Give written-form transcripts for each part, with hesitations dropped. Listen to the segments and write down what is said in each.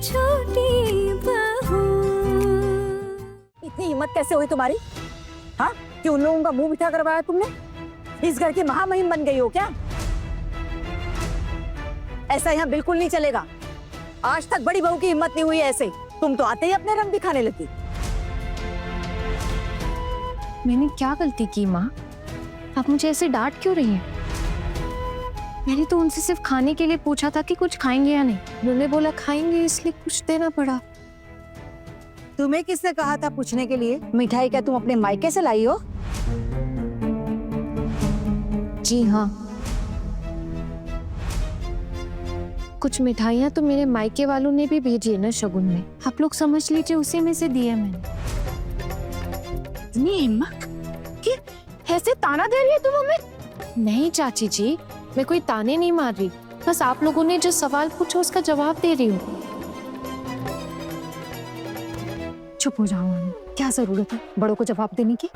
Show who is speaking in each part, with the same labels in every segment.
Speaker 1: छोटी बहू।
Speaker 2: इतनी हिम्मत कैसे हुई तुम्हारी? हाँ, कि उन लोगों का मुंह मीठा करवाया तुमने? इस घर की महामहिम बन गई हो क्या? ऐसा यहाँ बिल्कुल नहीं चलेगा। आज तक बड़ी बहू की हिम्मत नहीं हुई ऐसे। तुम तो आते ही अपने रंग दिखाने लगी।
Speaker 3: मैंने क्या गलती की माँ? आप मुझे ऐसे डांट क्यों रही हैं? मैंने तो उनसे सिर्फ खाने के लिए पूछा था कि कुछ खाएंगे या नहीं। उन्होंने बोला खाएंगे, इसलिए कुछ देना पड़ा।
Speaker 2: तुम्हें किसने कहा था पूछने के लिए? मिठाई क्या तुम अपने मायके से लाई हो?
Speaker 3: जी हाँ, कुछ मिठाइयाँ तो मेरे मायके वालों ने भी भेजी है ना शगुन में। आप लोग समझ लीजिए उसी में से दिए मैंने।
Speaker 4: इतनी हिम्मत कि ऐसे ताना दे रही है तुम हमें?
Speaker 3: नहीं चाची जी, मैं कोई ताने नहीं मार रही, बस आप लोगों ने जो सवाल पूछा उसका जवाब दे रही हूँ।
Speaker 2: चुप हो जाओ। क्या जरूरत है बड़ों को जवाब देने की?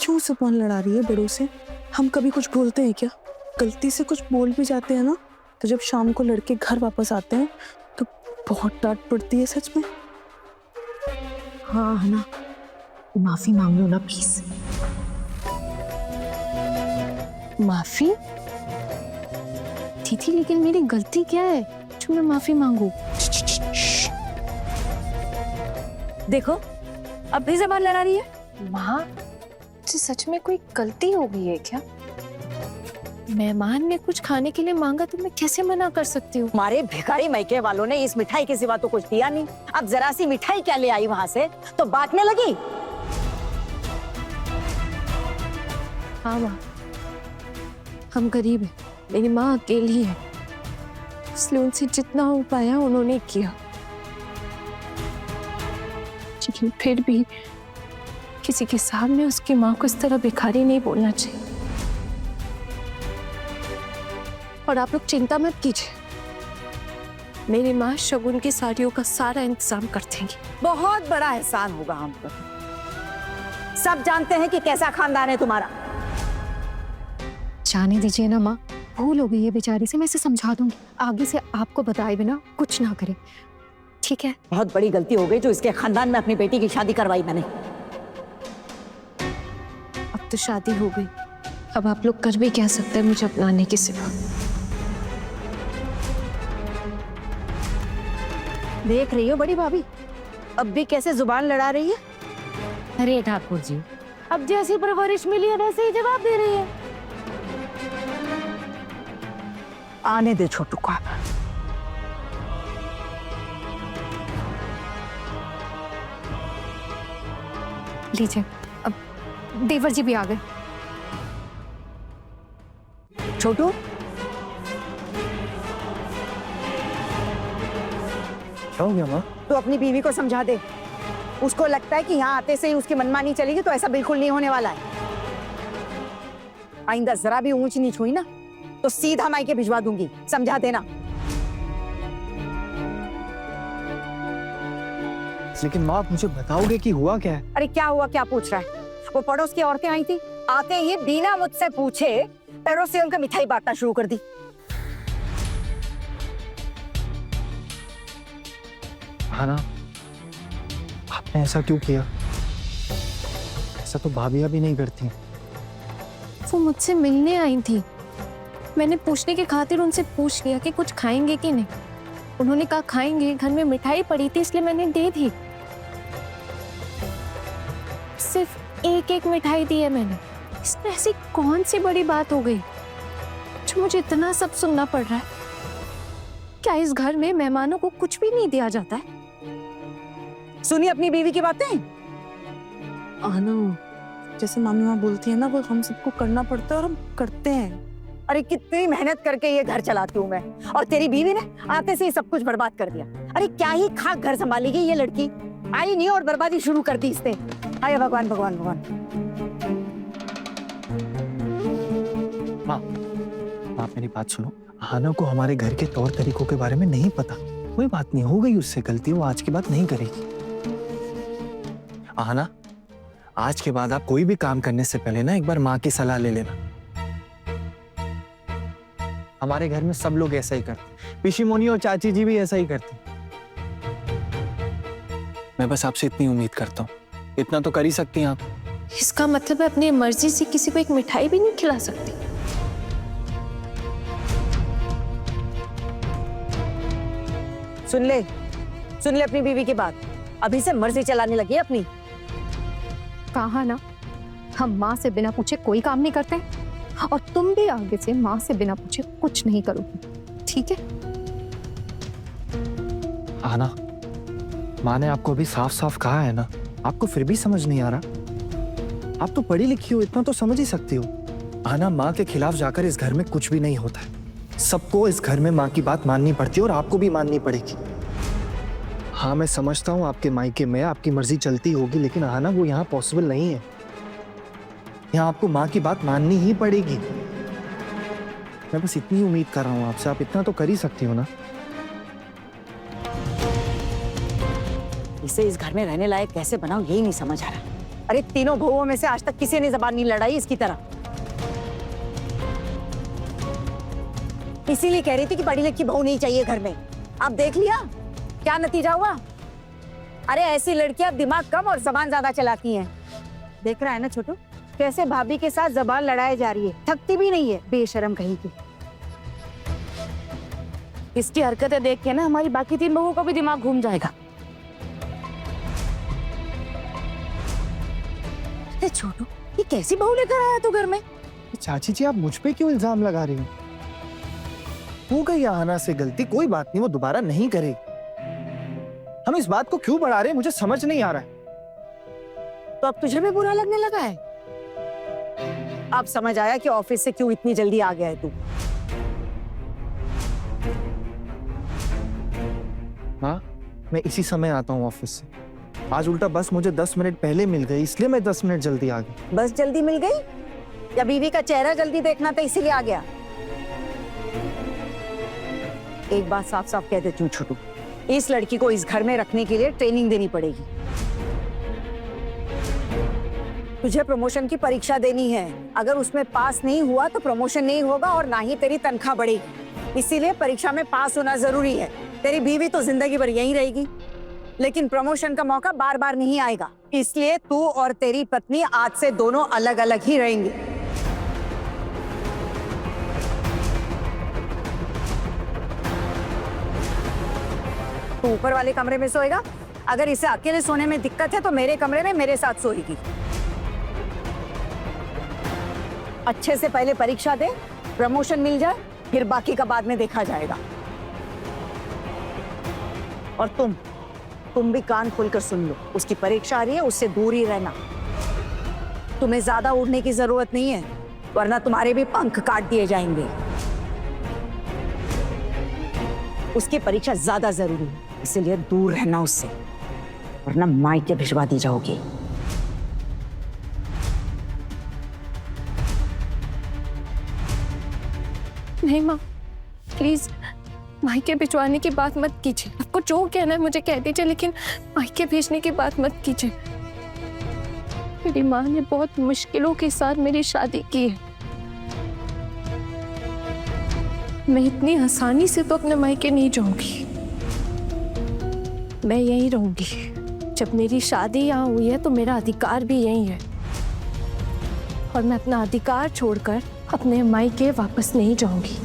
Speaker 5: क्यों जुबान लड़ा रही है बड़ों से? हम कभी कुछ बोलते हैं क्या? गलती से कुछ बोल भी जाते हैं ना, तो जब शाम को लड़के घर वापस आते हैं तो बहुत डांट पड़ती है सच में।
Speaker 4: हाँ है ना, माफी मांग लो ना प्लीज।
Speaker 3: माफी? दीदी लेकिन मेरी गलती क्या है जो मैं माफी मांगू?
Speaker 2: देखो, अब भी जबान लड़ा रही है।
Speaker 3: माँ, मुझसे सच में कोई गलती हो गई है क्या? मेहमान ने कुछ खाने के लिए मांगा तो मैं कैसे मना कर सकती हूँ?
Speaker 2: हमारे भिखारी मायके वालों ने इस मिठाई के सिवा तो कुछ दिया नहीं। अब जरा सी मिठाई क्या ले आई वहां से तो बांटने लगी।
Speaker 3: हाँ माँ, हम गरीब हैं, मेरी माँ अकेली है, इसलिए उनसे जितना हो पाया उन्होंने किया। लेकिन फिर भी किसी के सामने उसकी माँ को इस तरह भिखारी नहीं बोलना चाहिए। और आप लोग चिंता मत कीजिए, मेरी माँ शगुन की साड़ियों का सारा इंतजाम कर देंगी।
Speaker 2: बहुत बड़ा एहसान होगा हम पर। सब जानते हैं कि कैसा खानदान है तुम्हारा।
Speaker 3: जाने दीजिए ना माँ, भूल हो गई है बेचारी से, मैं इसे समझा दूंगी। आगे से आपको बताए बिना कुछ ना करे, ठीक है?
Speaker 2: बहुत बड़ी गलती हो गई जो इसके खानदान में अपनी बेटी की शादी करवाई मैंने।
Speaker 3: अब तो शादी हो गई, अब आप लोग कर भी क्या सकते हैं मुझे अपनाने के सिवा।
Speaker 2: देख रही हो बड़ी भाभी, अब भी कैसे जुबान लड़ा रही है।
Speaker 4: अरे ठाकुर जी,
Speaker 2: अब जैसी परवरिश मिली है वैसे ही जवाब दे रही है। आने दे छोटू को।
Speaker 3: लीजिए, अब देवर जी भी आ गए।
Speaker 2: छोटू,
Speaker 5: क्या हो गया माँ?
Speaker 2: तो अपनी बीवी को समझा दे। उसको लगता है कि यहाँ आते से ही उसकी मनमानी चलेगी, तो ऐसा बिल्कुल नहीं होने वाला है। आइंदा जरा भी ऊंच नीच हुई ना तो सीधा मायके भिजवा दूंगी, समझा देना।
Speaker 5: लेकिन माँ आप मुझे बताओगे कि हुआ क्या है?
Speaker 2: अरे क्या हुआ, क्या पूछ रहा है? वो पड़ोस की औरतें आई थी, आते ही बिना मुझसे पूछे पैरों से उनका मिठाई बांटना शुरू कर दी।
Speaker 5: हाँ ना, आपने ऐसा क्यों किया? ऐसा तो भाभियां भी नहीं करती।
Speaker 3: वो मुझसे मिलने आई थी, मैंने पूछने के खातिर उनसे पूछ लिया कि कुछ खाएंगे कि नहीं। उन्होंने कहा खाएंगे, घर में मिठाई पड़ी थी इसलिए मैंने दे दी। सिर्फ एक एक मिठाई दी है मैंने। इसमें ऐसी कौन सी बड़ी बात हो गई जो मुझे इतना सब सुनना पड़ रहा है? क्या इस घर में मेहमानों को कुछ भी नहीं दिया जाता है?
Speaker 2: सुनी अपनी बीवी की बातें।
Speaker 5: आना, जैसे मामी माँ बोलती है ना, वो हम सबको करना पड़ता है और हम करते हैं।
Speaker 2: अरे कितनी मेहनत करके ये घर चलाती हूँ मैं, और तेरी बीवी ने आते से ही सब कुछ बर्बाद कर दिया। अरे क्या ही खाक घर संभालेगी ये लड़की। आई नहीं और बर्बादी शुरू कर दी इसने। हाय भगवान भगवान भगवान।
Speaker 5: माँ, आप मेरी बात सुनो। आना को हमारे घर के तौर तरीकों के बारे में नहीं पता। कोई बात नहीं, हो गई उससे गलती, वो आज के बाद नहीं करेगी। आना, आज के बाद आप कोई भी काम करने से पहले ना एक बार माँ की सलाह ले लेना। हमारे घर में सब लोग ऐसा ही करते, पिशी मोनी और चाची जी भी ऐसा ही करते।
Speaker 1: मैं बस आपसे इतनी उम्मीद करता हूँ, इतना तो कर ही सकती हैं आप।
Speaker 3: इसका मतलब है अपनी मर्जी से किसी को एक मिठाई भी नहीं खिला सकती?
Speaker 2: सुन ले अपनी बीवी की बात। अभी से मर्जी चलाने लगी है अपनी।
Speaker 4: कहा ना, हम माँ से बिना पूछे कोई काम नहीं करते, और तुम भी आगे से माँ से बिना पूछे कुछ नहीं करोगी, ठीक है?
Speaker 1: आना, माँ ने आपको अभी साफ साफ कहा है ना, आपको फिर भी समझ नहीं आ रहा? आप तो पढ़ी लिखी हो, इतना तो समझ ही सकती हो। आना, माँ के खिलाफ जाकर इस घर में कुछ भी नहीं होता है। सबको इस घर में माँ की बात माननी पड़ती है और आपको भी माननी पड़ेगी। हाँ, मैं समझता हूँ आपके मायके में आपकी मर्जी चलती होगी, लेकिन आना, वो यहाँ पॉसिबल नहीं है। यहाँ आपको माँ की बात माननी ही पड़ेगी। मैं बस इतनी उम्मीद कर रहा हूँ आपसे, आप इतना तो कर ही सकती हो ना।
Speaker 2: इसे इस घर में रहने लायक कैसे बनाऊं, यही नहीं समझ आ रहा। अरे तीनों बहुओं में से आज तक किसी ने जबान नहीं लड़ाई इसकी तरह। इसीलिए कह रही थी कि पढ़ी लिखी बहू नहीं चाहिए घर में। अब देख लिया क्या नतीजा हुआ। अरे ऐसी लड़कियां दिमाग कम और जबान ज्यादा चलाती हैं। देख रहा है ना छोटू, कैसे भाभी के साथ जबान लड़ाई जा रही है, थकती भी नहीं है, बेशरम कहीं की।
Speaker 4: इसकी हरकतें देख के ना हमारी बाकी 3 बहुओं का भी दिमाग घूम जाएगा।
Speaker 2: अरे छोटू, ये कैसी बहू लेकर आया तू घर में?
Speaker 1: चाची जी, आप मुझ पे क्यों इल्जाम लगा रही हो गई आना से गलती, कोई बात नहीं, वो दोबारा नहीं करेगी। हम इस बात को क्यों बढ़ा रहे हैं, मुझे समझ नहीं आ रहा है।
Speaker 2: तो अब तुझे भी बुरा लगने लगा है? अब समझ आया कि ऑफिस से क्यों इतनी जल्दी आ गया है तू।
Speaker 1: हाँ, मैं इसी समय आता हूँ ऑफिस से। आज उल्टा बस मुझे 10 मिनट पहले मिल गई, इसलिए मैं 10 मिनट जल्दी आ गई।
Speaker 2: बस जल्दी मिल गई या बीवी का चेहरा जल्दी देखना था इसीलिए आ गया? एक बात साफ साफ कह देती हूँ छोटू, इस लड़की को इस घर में रखने के लिए ट्रेनिंग देनी पड़ेगी। तुझे प्रमोशन की परीक्षा देनी है, अगर उसमें पास नहीं हुआ तो प्रमोशन नहीं होगा और ना ही तेरी तनख्वाह बढ़ेगी। इसीलिए परीक्षा में पास होना जरूरी है। तेरी बीवी तो जिंदगी भर यहीं रहेगी, लेकिन प्रमोशन का मौका बार बार नहीं आएगा। इसलिए तू और तेरी पत्नी आज से दोनों अलग अलग ही रहेंगे। तू ऊपर वाले कमरे में सोएगा, अगर इसे अकेले सोने में दिक्कत है तो मेरे कमरे में मेरे साथ सोएगी। अच्छे से पहले परीक्षा दे, प्रमोशन मिल जाए, फिर बाकी का बाद में देखा जाएगा। और तुम भी कान खोलकर सुन लो, उसकी परीक्षा आ रही है, उससे दूर ही रहना। तुम्हें ज्यादा उड़ने की जरूरत नहीं है, वरना तुम्हारे भी पंख काट दिए जाएंगे। उसकी परीक्षा ज्यादा जरूरी है, इसलिए दूर रहना उससे, वरना मायके भिजवा दी जाओगी।
Speaker 3: नहीं माँ, प्लीज मायके भिजवाने की बात मत कीजिए। आपको जो कहना है मुझे कह दीजिए, लेकिन मायके भेजने की बात मत कीजिए। मेरी माँ ने बहुत मुश्किलों के साथ मेरी शादी की है। मैं इतनी आसानी से तो अपने मायके नहीं जाऊंगी। मैं यहीं रहूंगी। जब मेरी शादी यहाँ हुई है तो मेरा अधिकार भी यहीं है, और मैं अपना अधिकार छोड़कर अपने मायके वापस नहीं जाऊंगी।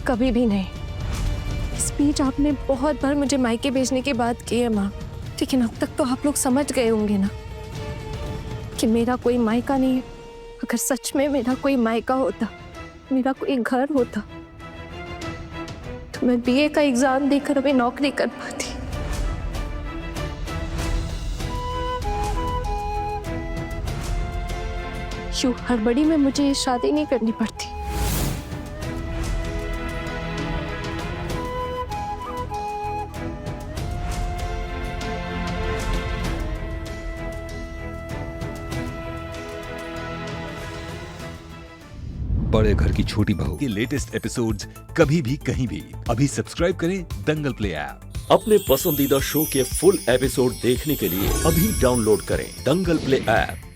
Speaker 3: कभी भी नहीं। इस बीच आपने बहुत बार मुझे मायके भेजने की बात की है माँ, लेकिन अब तक तो आप लोग समझ गए होंगे ना कि मेरा कोई मायका नहीं है। अगर सच में मेरा कोई मायका होता, मेरा कोई घर होता, तो मैं बीए का एग्जाम देकर अभी नौकरी कर पाती। यूं हड़बड़ी में मुझे ये शादी नहीं करनी पड़ती।
Speaker 6: बड़े घर की छोटी बहू के लेटेस्ट एपिसोड्स कभी भी कहीं भी अभी सब्सक्राइब करें दंगल प्ले ऐप।
Speaker 7: अपने पसंदीदा शो के फुल एपिसोड देखने के लिए अभी डाउनलोड करें दंगल प्ले ऐप।